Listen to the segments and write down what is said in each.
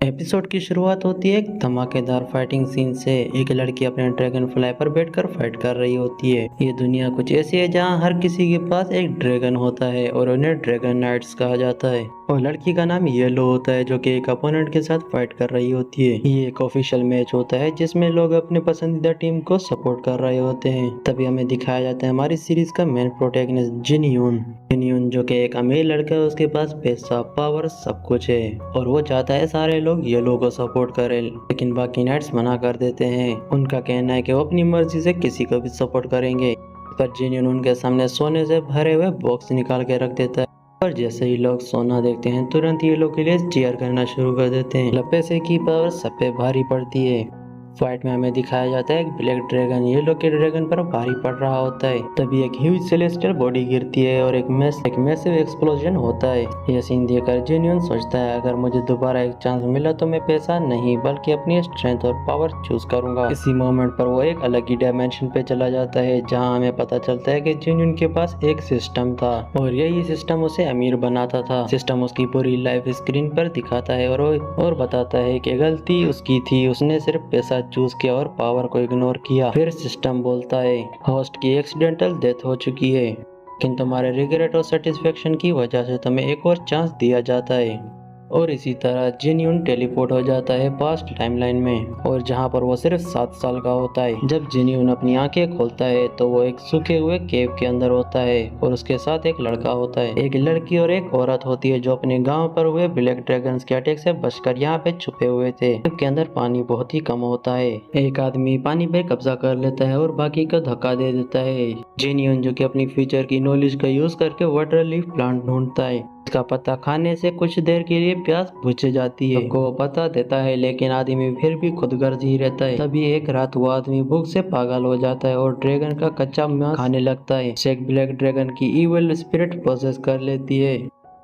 Episode की शुरुआत होती है एक धमाकेदार फाइटिंग सीन से। एक लड़की अपने ड्रैगन फ्लाई पर बैठकर फाइट कर रही होती है। ये दुनिया कुछ ऐसी है जहाँ हर किसी के पास एक ड्रैगन होता है और उन्हें ड्रैगन नाइट्स कहा जाता है। और लड़की का नाम येलो होता है जो कि एक अपोनेंट के साथ फाइट कर रही होती है। ये एक ऑफिशियल मैच होता है जिसमें लोग अपने पसंदीदा टीम को सपोर्ट कर रहे होते हैं। तभी हमें दिखाया जाता है हमारी सीरीज का मेन प्रोटैगनिस्ट जिन यून जो कि एक अमीर लड़का है। उसके पास पैसा, पावर, सब कुछ है और वो चाहता है सारे लोग येलो को सपोर्ट करें, लेकिन बाकी नाइट्स मना कर देते हैं। उनका कहना है कि वो अपनी मर्जी से किसी को भी सपोर्ट करेंगे। पर जिन उनके सामने सोने से भरे हुए बॉक्स निकाल के रख देता है और जैसे ही लोग सोना देखते हैं तुरंत ये लोग के लिए चीयर करना शुरू कर देते हैं। पैसे की पावर सब पे भारी पड़ती है। फाइट में हमें दिखाया जाता है एक ब्लैक ड्रैगन येलो के ड्रैगन पर भारी पड़ रहा होता है। तभी एक ह्यूज सेलेस्टियल बॉडी गिरती है और एक मैसिव एक्सप्लोजन होता है। यह सीन देखकर जिन्यून सोचता है अगर मुझे दोबारा एक चांस मिला तो मैं पैसा नहीं बल्कि अपनी स्ट्रेंथ और पावर चूज करूंगा। इसी मोमेंट पर वो एक अलग ही डायमेंशन पे चला जाता है जहाँ हमें पता चलता है कि जिन्यून के पास एक सिस्टम था और यही सिस्टम उसे अमीर बनाता था। सिस्टम उसकी पूरी लाइफ स्क्रीन पर दिखाता है और बताता है कि गलती उसकी थी, उसने सिर्फ पैसा चूज किया और पावर को इग्नोर किया। फिर सिस्टम बोलता है होस्ट की एक्सीडेंटल डेथ हो चुकी है, लेकिन तुम्हारे रिग्रेट और सेटिस्फेक्शन की वजह से तुम्हें एक और चांस दिया जाता है। और इसी तरह जिन्यून टेलीपोर्ट हो जाता है पास्ट टाइमलाइन में और जहां पर वो सिर्फ 7 साल का होता है। जब जिन्यून अपनी आंखें खोलता है तो वो एक सूखे हुए केव के अंदर होता है और उसके साथ एक लड़का होता है। एक लड़की और एक औरत होती है जो अपने गांव पर हुए ब्लैक ड्रैगन्स के अटैक से बचकर यहाँ पे छुपे हुए थे। केव के अंदर पानी बहुत ही कम होता है। एक आदमी पानी पे कब्जा कर लेता है और बाकी को धक्का दे देता है। जिन्यून जो कि अपनी फ्यूचर की नॉलेज का यूज करके वाटर लीफ प्लांट ढूंढता है। इसका पत्ता खाने से कुछ देर के लिए प्यास बुझ जाती है। सबको पता देता है लेकिन आदमी फिर भी खुदगर्ज ही रहता है। तभी एक रात वो आदमी भूख से पागल हो जाता है और ड्रैगन का कच्चा मांस खाने लगता है। एक ब्लैक ड्रैगन की इविल स्पिरिट प्रोसेस कर लेती है।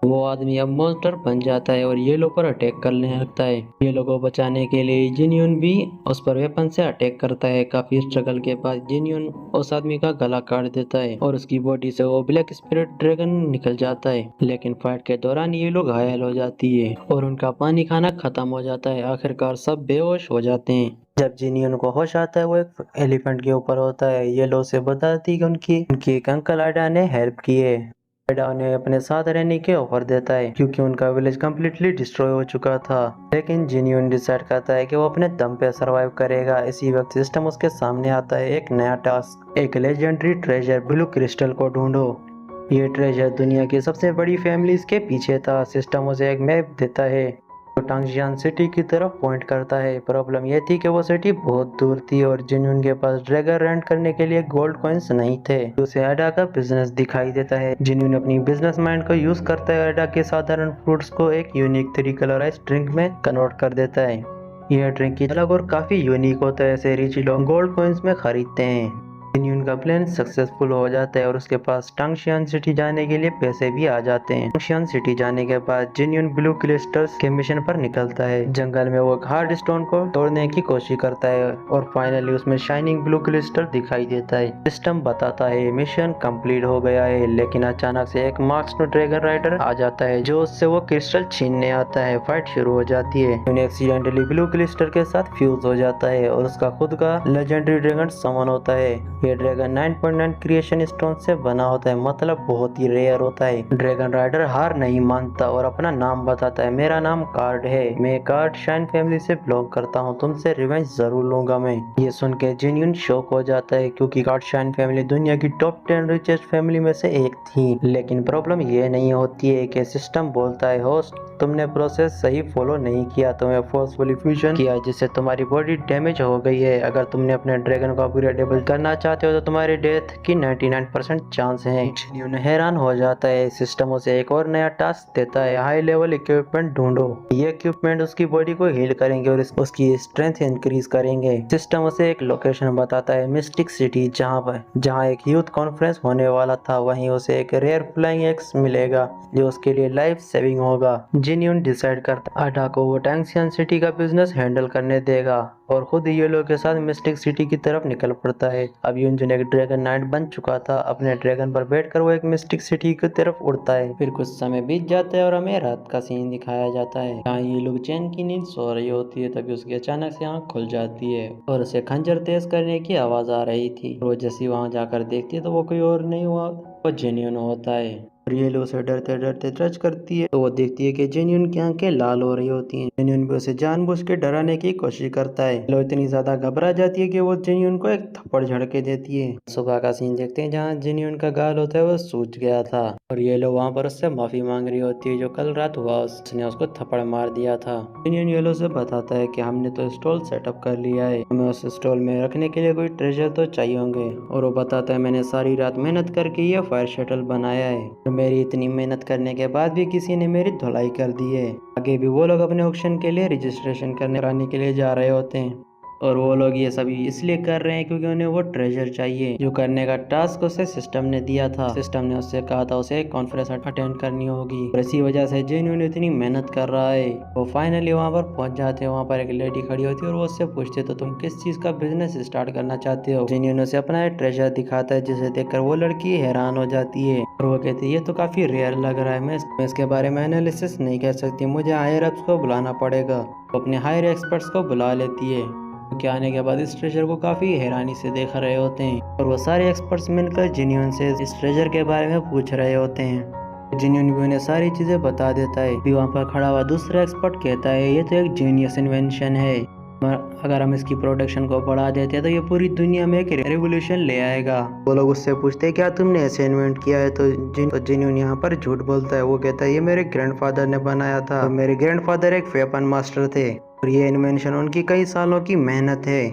वो आदमी अब मॉन्स्टर बन जाता है और येलो पर अटैक करने लगता है। येलो को बचाने के लिए जिन्यून भी उस पर वेपन से अटैक करता है। काफी स्ट्रगल के बाद जिन्यून उस आदमी का गला काट देता है और उसकी बॉडी से वो ब्लैक स्पिरिट ड्रैगन निकल जाता है। लेकिन फाइट के दौरान ये लोग घायल हो जाती है और उनका पानी खाना खत्म हो जाता है। आखिरकार सब बेहोश हो जाते हैं। जब जिन्यून को होश आता है वो एक एलिफेंट के ऊपर होता है। येलो से बताती है कि उनकी एक अंकल आडा ने हेल्प की है। एडा उन्हें अपने साथ रहने के ऑफर देता है क्योंकि उनका विलेज कम्प्लीटली डिस्ट्रॉय हो चुका था। लेकिन जिन्यून डिसाइड करता है कि वो अपने दम पे सरवाइव करेगा। इसी वक्त सिस्टम उसके सामने आता है एक नया टास्क, एक लेजेंडरी ट्रेजर ब्लू क्रिस्टल को ढूंढो। ये ट्रेजर दुनिया की सबसे बड़ी फैमिलीज के पीछे था। सिस्टम उसे एक मैप देता है जो टांगजियान सिटी की तरफ पॉइंट करता है। प्रॉब्लम यह थी कि वो सिटी बहुत दूर थी और जिन्यून के पास ड्रैगन रेंट करने के लिए गोल्ड कॉइन्स नहीं थे। उसे एडा का बिजनेस दिखाई देता है। जिन्यून अपनी बिजनेस माइंड को यूज करता है एडा के साधारण फ्रूट्स को एक यूनिक 3 कलराइज ड्रिंक में कन्वर्ट कर देता है। यह ड्रिंक की अलग और काफी यूनिक होता है, ऐसे रिच लोग गोल्ड कॉइन्स में खरीदते हैं। जिन्यून का प्लान सक्सेसफुल हो जाता है और उसके पास टांगशियान सिटी जाने के लिए पैसे भी आ जाते हैं। टांगशियान सिटी जाने के बाद जिन्यून ब्लू क्रिस्टल्स के मिशन पर निकलता है। जंगल में वो हार्ड स्टोन को तोड़ने की कोशिश करता है और फाइनली उसमें शाइनिंग ब्लू क्रिस्टल दिखाई देता है। सिस्टम बताता है मिशन कंप्लीट हो गया है, लेकिन अचानक से एक मार्क्स ड्रैगन राइडर आ जाता है जो उससे वो क्रिस्टल छीनने आता है। फाइट शुरू हो जाती है। एक्सीडेंटली ब्लू क्रिस्टल के साथ फ्यूज हो जाता है और उसका खुद का लेजेंडरी ड्रैगन समन होता है। ये ड्रैगन 9.9 क्रिएशन स्टोन से बना होता है, मतलब बहुत ही रेयर होता है। ड्रैगन राइडर हार नहीं मानता और अपना नाम बताता है। मेरा नाम कार्ड है, मैं कार्ड शाइन फैमिली से बिलोंग करता हूँ, तुमसे रिवेंज जरूर लूंगा मैं। ये सुन के जिन्यून शॉक हो जाता है क्योंकि कार्ड शाइन फैमिली दुनिया की टॉप 10 रिचेस्ट फैमिली में से एक थी। लेकिन प्रॉब्लम ये नहीं होती है कि सिस्टम बोलता है होस्ट तुमने प्रोसेस सही फॉलो नहीं किया, तुम्हें फोर्सफुली फ्यूजन किया जिससे तुम्हारी बॉडी डैमेज हो गई है। अगर तुमने अपने ड्रैगन को अपग्रेडेबल करना चाहते हो तो तुम्हारी डेथ की 99% चांस है। जिन्यून हैरान हो जाता है। सिस्टम उसे एक और नया टास्क देता है, हाई लेवल इक्विपमेंट ढूंढो। ये इक्विपमेंट उसकी बॉडी को हील करेंगे और उसकी स्ट्रेंथ इंक्रीज करेंगे। सिस्टम उसे एक लोकेशन बताता है, मिस्टिक सिटी, जहाँ एक यूथ कॉन्फ्रेंस होने वाला था। वहीं उसे एक रेयर फ्लाइंग एक्स मिलेगा जो उसके लिए लाइफ सेविंग होगा। जेन्यून डिसाइड करता है आटा को वो टैंक्सियन सिटी का बिजनेस हैंडल करने देगा और खुद येलो के साथ मिस्टिक सिटी की तरफ निकल पड़ता है। अब यूनजून एक ड्रैगन नाइट बन चुका था। अपने ड्रैगन पर बैठकर वो एक मिस्टिक सिटी की तरफ उड़ता है। फिर कुछ समय बीत जाता है और हमें रात का सीन दिखाया जाता है जहाँ ये लोग चैन की नींद सो रही होती है। तभी उसकी अचानक से आँख खुल जाती है और उसे खंजर तेज करने की आवाज आ रही थी। वो जैसे वहाँ जाकर देखती है तो वो कोई और नहीं हुआ, वो जेन्यून होता है। और ये लोग उसे डरते डरते टच करती है तो वो देखती है कि जेन्यून की आंखें लाल हो रही होती हैं। जेन्यून भी उसे जानबूझ के डराने की कोशिश करता है। लो इतनी ज्यादा घबरा जाती है कि वो जेन्यून को एक थप्पड़ झड़के देती है। सुबह का सीन देखते हैं जहाँ जेन्यून का गाल होता है वो सूज गया था और ये लोग वहाँ पर उससे माफी मांग रही होती है जो कल रात हुआ उसने उसको थप्पड़ मार दिया था। जेन्यून येलो से बताता है कि हमने तो स्टॉल सेटअप कर लिया है, हमें उस स्टॉल में रखने के लिए कोई ट्रेजर तो चाहिए होंगे। और वो बताता है मैंने सारी रात मेहनत करके ये फायर शटल बनाया है, मेरी इतनी मेहनत करने के बाद भी किसी ने मेरी धुलाई कर दी है। आगे भी वो लोग अपने ऑक्शन के लिए रजिस्ट्रेशन कराने के लिए जा रहे होते हैं और वो लोग ये सभी इसलिए कर रहे हैं क्योंकि उन्हें वो ट्रेजर चाहिए जो करने का टास्क उसे सिस्टम ने दिया था। सिस्टम ने उससे कहा था उसे कॉन्फ्रेंस अटेंड करनी होगी और इसी वजह से जेन्यून इतनी मेहनत कर रहा है। वो फाइनली वहाँ पर पहुंच जाते हैं। वहाँ पर एक लेडी खड़ी होती है और वो उससे पूछते तो तुम किस चीज का बिजनेस स्टार्ट करना चाहते हो। जेन्यून उसे अपना ट्रेजर दिखाता है जिसे देखकर वो लड़की हैरान हो जाती है और वो कहती है ये तो काफी रेयर लग रहा है, मैं इसके बारे में एनालिसिस नहीं कर सकती, मुझे हायर अप्स को बुलाना पड़ेगा। वो अपने हायर एक्सपर्ट्स को बुला लेती है के आने के बाद इस ट्रेजर को काफी हैरानी से देख रहे होते हैं और वो सारे एक्सपर्ट्स मिलकर जेन्यून से इस ट्रेजर के बारे में पूछ रहे होते हैं। जेन्यून भी उन्हें सारी चीजें बता देता है। भी वहाँ पर खड़ा हुआ दूसरा एक्सपर्ट कहता है ये तो एक जीनियस इन्वेंशन है, अगर हम इसकी प्रोडक्शन को बढ़ा देते हैं तो ये पूरी दुनिया में एक रेवोल्यूशन ले आएगा। वो लोग उससे पूछते हैं क्या तुमने ऐसे इन्वेंट किया है तो जेन्यून यहाँ पर झूठ बोलता है। वो कहता है ये मेरे ग्रैंडफादर ने बनाया था और मेरे ग्रैंडफादर एक वेपन मास्टर थे और ये इन्वेंशन उनकी कई सालों की मेहनत है।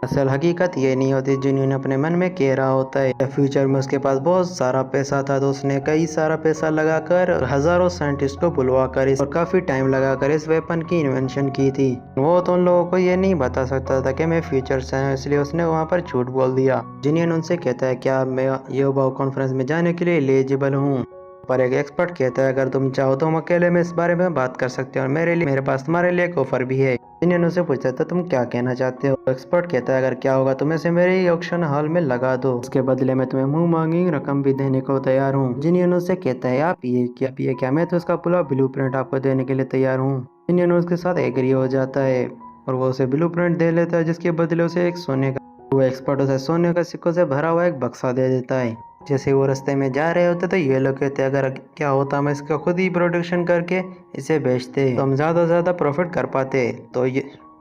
असल हकीकत ये नहीं होती। जेन्यून अपने मन में कह रहा होता है फ्यूचर में उसके पास बहुत सारा पैसा था तो उसने कई सारा पैसा लगाकर हजारों साइंटिस्ट को बुलवाकर और काफी टाइम लगाकर इस वेपन की इन्वेंशन की थी। वो तो उन लोगों को ये नहीं बता सकता था कि मैं फ्यूचर से हूँ, इसलिए उसने वहाँ पर झूठ बोल दिया। जेन्यून उनसे कहता है क्या मैं योबाओ कॉन्फ्रेंस में जाने के लिए एलिजिबल हूँ। पर एक एक्सपर्ट कहता है अगर तुम चाहो तो हम अकेले में इस बारे में बात कर सकते हो और मेरे पास तुम्हारे लिए एक ऑफर भी है। जेन्यून उनसे पूछता है तो तुम क्या कहना चाहते हो। एक्सपर्ट कहता है अगर क्या होगा तुम इसे मेरे ऑक्शन हॉल में लगा दो, उसके बदले में तुम्हें मुंह मांगी रकम भी देने को तैयार हूँ। जेन्यून उनसे कहता है आप ये क्या मैं तो इसका पूरा ब्लूप्रिंट आपको देने के लिए तैयार हूँ। जेन्यून उसके साथ एग्री हो जाता है और वो उसे ब्लूप्रिंट दे लेता है जिसके बदले उसे एक सोने का वो एक्सपर्ट उसे सोने का सिक्कों से भरा हुआ एक बक्सा दे देता है। जैसे वो रास्ते में जा रहे होते तो ये लोग कहते अगर क्या होता हम इसका खुद ही प्रोडक्शन करके इसे बेचते तो हम ज़्यादा से ज़्यादा प्रॉफिट कर पाते।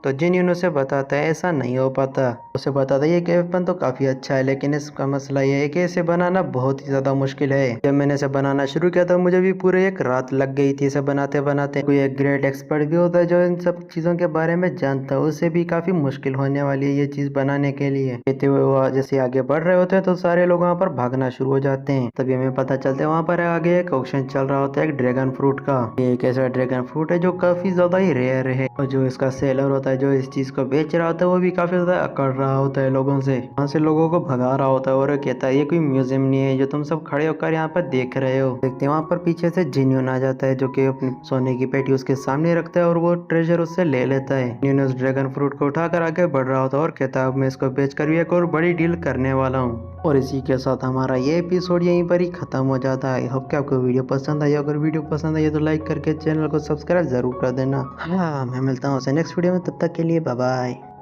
तो जेन्यून उसे बताता है ऐसा नहीं हो पाता। उसे बताता है ये वेपन तो काफ़ी अच्छा है लेकिन इसका मसला ये है कि इसे बनाना बहुत ही ज़्यादा मुश्किल है। जब मैंने इसे बनाना शुरू किया था मुझे भी पूरे एक रात लग गई थी इसे बनाते बनाते। कोई एक ग्रेट एक्सपर्ट भी होता है जो इन सब चीज़ों के बारे में जानता है, उसे भी काफ़ी मुश्किल होने वाली है ये चीज़ बनाने के लिए। कहते हुए वो जैसे आगे बढ़ रहे होते हैं तो सारे लोग वहाँ पर भागना शुरू हो जाते हैं। तभी हमें पता चलता है वहाँ पर आगे एक ऑक्शन चल रहा होता है एक ड्रैगन फ्रूट का। ये एक ऐसा ड्रैगन फ्रूट है जो काफ़ी ज़्यादा ही रेयर है और जो इसका सेलर होता है जो इस चीज को बेच रहा होता है वो भी काफी ज्यादा अकड़ रहा होता है लोगों से, वहाँ से लोगों को भगा रहा होता है और कहता है ये कोई म्यूजियम नहीं है जो तुम सब खड़े होकर यहाँ पर देख रहे हो। देखते हैं वहाँ पर पीछे से जेन्यून आ जाता है जो कि अपनी सोने की पेटी उसके सामने रखता है और वो ट्रेजर उससे ले लेता है। जेन्यून उस ड्रैगन फ्रूट को उठाकर आगे बढ़ रहा होता है और कहता है अब मैं इसको बेच कर भी एक और बड़ी डील करने वाला हूँ। और इसी के साथ हमारा ये एपिसोड यहीं पर ही खत्म हो जाता है। होप कि आपको वीडियो पसंद आई। अगर वीडियो पसंद आई तो लाइक करके चैनल को सब्सक्राइब जरूर कर देना। हाँ मैं मिलता हूँ नेक्स्ट वीडियो में, तब तक के लिए बाय बाय।